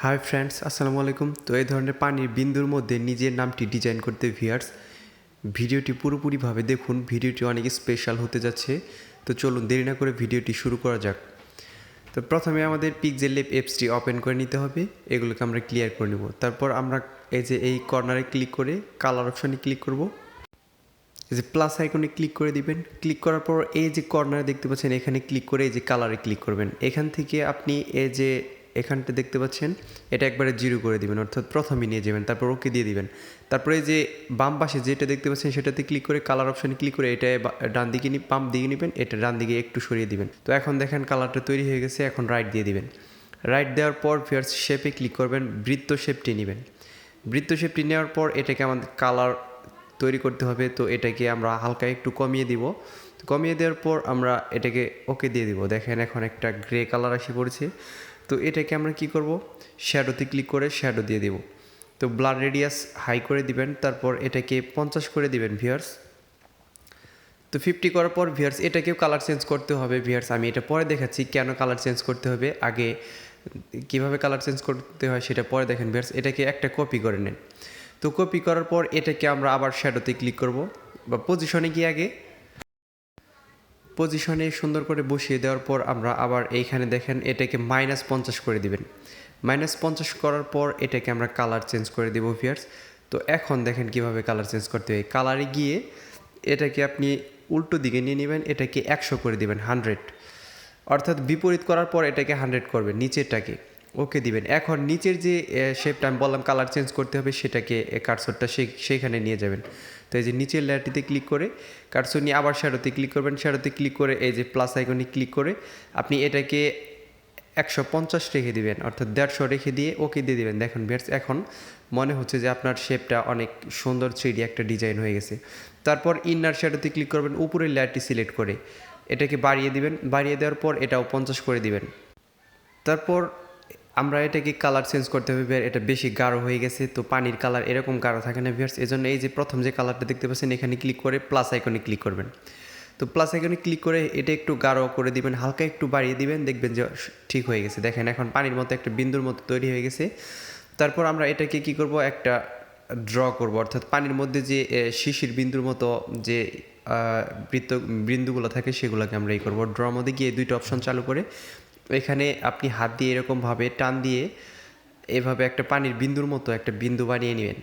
Hi friends, আসসালামু আলাইকুম। তো এই ধরনের পানির বিন্দুর মধ্যে নিজের নামটি ডিজাইন করতে ভিউয়ার্স ভিডিওটি পুরোপুরিভাবে দেখুন। ভিডিওটি অনেক স্পেশাল হতে যাচ্ছে। তো চলুন দেরি না করে ভিডিওটি শুরু করা যাক। তো প্রথমে আমাদের পিক্সেলল্যাব অ্যাপসটি ওপেন করে নিতে হবে। এগুলোকে আমরা ক্লিয়ার করে নেব। তারপর আমরা এই কর্নারে ক্লিক করে কালার অপশনে ক্লিক করব। এই যে প্লাস আইকনে ক্লিক করে দিবেন। ক্লিক করার পর এই যে কর্নারে দেখতে পাচ্ছেন, এখানে ক্লিক করে এই যে কালারে ক্লিক করবেন। এখান থেকে আপনি এখানটা দেখতে পাচ্ছেন, এটা একবারে 0 করে দিবেন, অর্থাৎ প্রথমে নিয়ে যাবেন, তারপর ওকে দিয়ে দিবেন। তারপরে যে বাম পাশে যেটা দেখতে পাচ্ছেন সেটাতে ক্লিক করে কালার অপশানে ক্লিক করে এটা ডান দিকে বাম দিকে নেবেন, এটা ডান দিকে একটু সরিয়ে দিবেন। তো এখন দেখেন কালারটা তৈরি হয়ে গেছে। এখন রাইট দিয়ে দিবেন। রাইট দেওয়ার পর ফিয়ার্স শেপে ক্লিক করবেন, বৃত্ত শেপটি নেবেন। বৃত্ত শেপটি নেওয়ার পর এটাকে আমাদের কালার তৈরি করতে হবে। তো এটাকে আমরা হালকা একটু কমিয়ে দিব। কমিয়ে দেওয়ার পর আমরা এটাকে ওকে দিয়ে দিব। দেখেন এখন একটা গ্রে কালার এসে পড়েছে। তো এটাকে আমরা কি করব, শ্যাডোতে ক্লিক করে শ্যাডো দিয়ে দেব। তো ব্লার রেডিয়াস হাই করে দিবেন, তারপর এটাকে 50 করে দিবেন ভিউয়ার্স। তো 50 করার পর ভিউয়ার্স এটাকেও কালার চেঞ্জ করতে হবে ভিউয়ার্স। আমি এটা পরে দেখাচ্ছি কেন কালার চেঞ্জ করতে হবে, আগে কিভাবে কালার চেঞ্জ করতে হয় সেটা পরে দেখেন ভিউয়ার্স। এটাকে একটা কপি করে নেন। তো কপি করার পর এটাকে আমরা আবার শ্যাডোতে ক্লিক করব, বা পজিশনে গিয়ে আগে পজিশনে সুন্দর করে বসিয়ে দেওয়ার পর আমরা আবার এইখানে দেখেন এটাকে -50 করে দিবেন। -50 করার পর এটাকে আমরা কালার চেঞ্জ করে দেবো ভিউয়ার্স। তো এখন দেখেন কিভাবে কালার চেঞ্জ করতে হয়। কালারে গিয়ে এটাকে আপনি উল্টো দিকে নিয়ে নেবেন, এটাকে 100 করে দিবেন, 100, অর্থাৎ বিপরীত করার পর এটাকে 100 করবেন, নিচেরটাকে ওকে দিবেন। এখন নিচের যে শেপটা আমি বললাম কালার চেঞ্জ করতে হবে, সেটাকে কার্সরটা সেইখানে নিয়ে যাবেন। তো এই যে নিচের লেয়ারটিতে ক্লিক করে কার্সর নিয়ে আবার শ্যাডোতে ক্লিক করবেন। শ্যাডোতে ক্লিক করে এই যে প্লাস আইকনে ক্লিক করে আপনি এটাকে 150 রেখে দিবেন, অর্থাৎ 150 রেখে দিয়ে ওকে দিয়ে দিবেন। দেখুন ভিউয়ার্স এখন মনে হচ্ছে যে আপনার শেপটা অনেক সুন্দর 3D একটা ডিজাইন হয়ে গেছে। তারপর ইনার শ্যাডোতে ক্লিক করবেন, উপরের লেয়ারটি সিলেক্ট করে এটাকে বাড়িয়ে দিবেন। বাড়িয়ে দেওয়ার পর এটাও 50 করে দিবেন। তারপর আমরা এটাকে কালার চেঞ্জ করতে হবে। এটা বেশি গাঢ় হয়ে গেছে, তো পানির কালার এরকম গাঢ় থাকে না ভিউয়ার্স। এজন্য এই যে প্রথম যে কালারটা দেখতে পাচ্ছেন এখানে ক্লিক করে প্লাস আইকনে ক্লিক করবেন। তো প্লাস আইকনে ক্লিক করে এটা একটু গাঢ় করে দিবেন, হালকা একটু বাড়িয়ে দিবেন, দেখবেন যে ঠিক হয়ে গেছে। দেখেন এখন পানির মতো একটা বিন্দুর মতো তৈরি হয়ে গেছে। তারপর আমরা এটাকে কি করব, একটা ড্র করব, অর্থাৎ পানির মধ্যে যে শিশির বিন্দুর মতো যে বিন্দুগুলো থাকে সেগুলোকে আমরা এই করবো। ড্র মধ্যে গিয়ে দুইটা অপশন চালু করে এখানে আপনি হাত দিয়ে এরকমভাবে টান দিয়ে এভাবে একটা পানির বিন্দুর মতো একটা বিন্দু বানিয়ে নেবেন।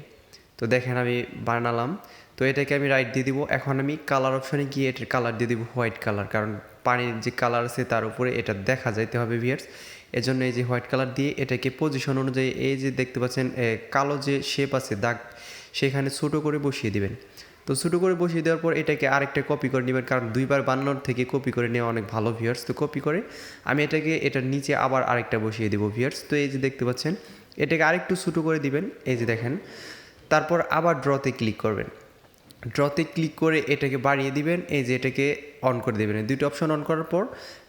তো দেখেন আমি বানালাম। তো এটাকে আমি রাইট দিয়ে দিব। এখন আমি কালার অপশনে গিয়ে এটার কালার দিয়ে দিব হোয়াইট কালার, কারণ পানির যে কালার আছে তার উপরে এটা দেখা যাইতে হবে ভিউয়ার্স। এজন্য এই যে হোয়াইট কালার দিয়ে এটাকে পজিশন অনুযায়ী এই যে দেখতে পাচ্ছেন কালো যে শেপ আছে দাগ, সেখানে ছোটো করে বসিয়ে দিবেন। তো ছোটো করে বসিয়ে দেওয়ার পর এটাকে আরেকটা কপি করে নেবেন, কারণ দুইবার বানানোর থেকে কপি করে নেওয়া অনেক ভালো ভিউয়ার্স। তো কপি করে আমি এটার নিচে আবার আরেকটা বসিয়ে দেবো ভিউয়ার্স। তো এই যে দেখতে পাচ্ছেন এটাকে আরেকটু ছোটো করে দিবেন, এই যে দেখেন। তারপর আবার ড্রতে ক্লিক করবেন। ড্রতে ক্লিক করে এটাকে বাড়িয়ে দিবেন, এই যে এটাকে অন করে দেবেন। দুটো অপশন অন করার পর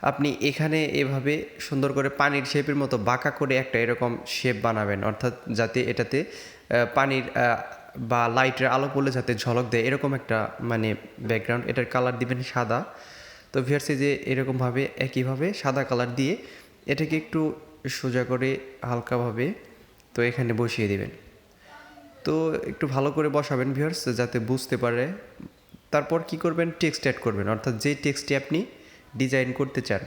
আপনি এখানে এভাবে সুন্দর করে পানির শেপের মতো বাঁকা করে একটা এরকম শেপ বানাবেন, অর্থাৎ যাতে এটাতে পানির বা লাইটের আলো পড়লে যাতে ঝলক দেয় এরকম একটা ব্যাকগ্রাউন্ড। এটার কালার দিবেন সাদা। তো ভিউয়ার্স যে এরকমভাবে একইভাবে সাদা কালার দিয়ে এটাকে একটু সোজা করে হালকাভাবে তো এখানে বসিয়ে দেবেন। তো একটু ভালো করে বসাবেন ভিউয়ার্স যাতে বুঝতে পারে। তারপর কি করবেন, টেক্সট অ্যাড করবেন, অর্থাৎ যে টেক্সটটি আপনি ডিজাইন করতে চান।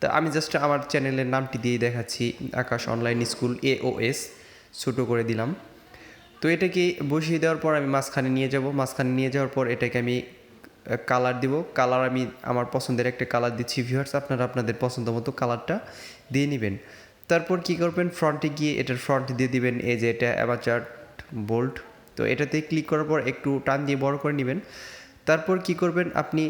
তা আমি জাস্ট আমার চ্যানেলের নামটি দিয়ে দেখাচ্ছি, আকাশ অনলাইন স্কুল AOS, ছোটো করে দিলাম। তো এটাকে বসিয়ে দেওয়ার পর আমি মাঝখানে নিয়ে যাব। মাঝখানে নিয়ে যাওয়ার পর এটাকে আমি কালার দিব। কালার আমি আমার পছন্দের একটা কালার দিচ্ছি ভিউয়ার্স, আপনারা আপনাদের পছন্দ মতো কালারটা দিয়ে নেবেন। তারপর কি করবেন, ফ্রন্টে গিয়ে এটার ফ্রন্ট দিয়ে দিবেন, এই যে এটা অ্যামাচার বোল্ট। তো এটাতে ক্লিক করার পর একটু টান দিয়ে বড় করে নেবেন। তারপর কি করবেন আপনি,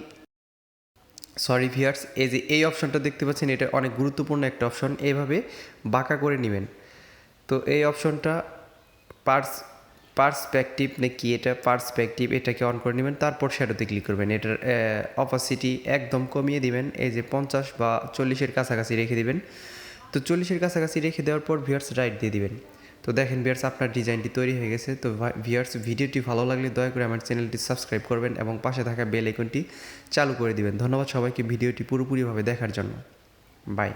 সরি ভিউয়ার্স, এই যে এই অপশনটা দেখতে পাচ্ছেন এটা অনেক গুরুত্বপূর্ণ একটা অপশন, এইভাবে বাঁকা করে নেবেন। তো এই অপশনটা পার্সপেক্টিভ নাকি, এটা পার্সপেক্টিভ, এটাকে অন করে নেবেন। তারপর শ্যাডোতে ক্লিক করবেন, এটার অপাসিটি একদম কমিয়ে দিবেন, এই যে 50 বা 40-এর কাছাকাছি রেখে দিবেন। তো 40-এর কাছাকাছি রেখে দেওয়ার পর ভিউয়ার্স রাইট দিয়ে দিবেন। তো দেখেন ভিউয়ার্স আপনার ডিজাইনটি তৈরি হয়ে গেছে। তো ভিউয়ার্স ভিডিওটি ভালো লাগলে দয়া করে আমার চ্যানেলটি সাবস্ক্রাইব করবেন এবং পাশে থাকা বেল আইকনটি চালু করে দিবেন। ধন্যবাদ সবাইকে ভিডিওটি পুরোপুরিভাবে দেখার জন্য। বাই।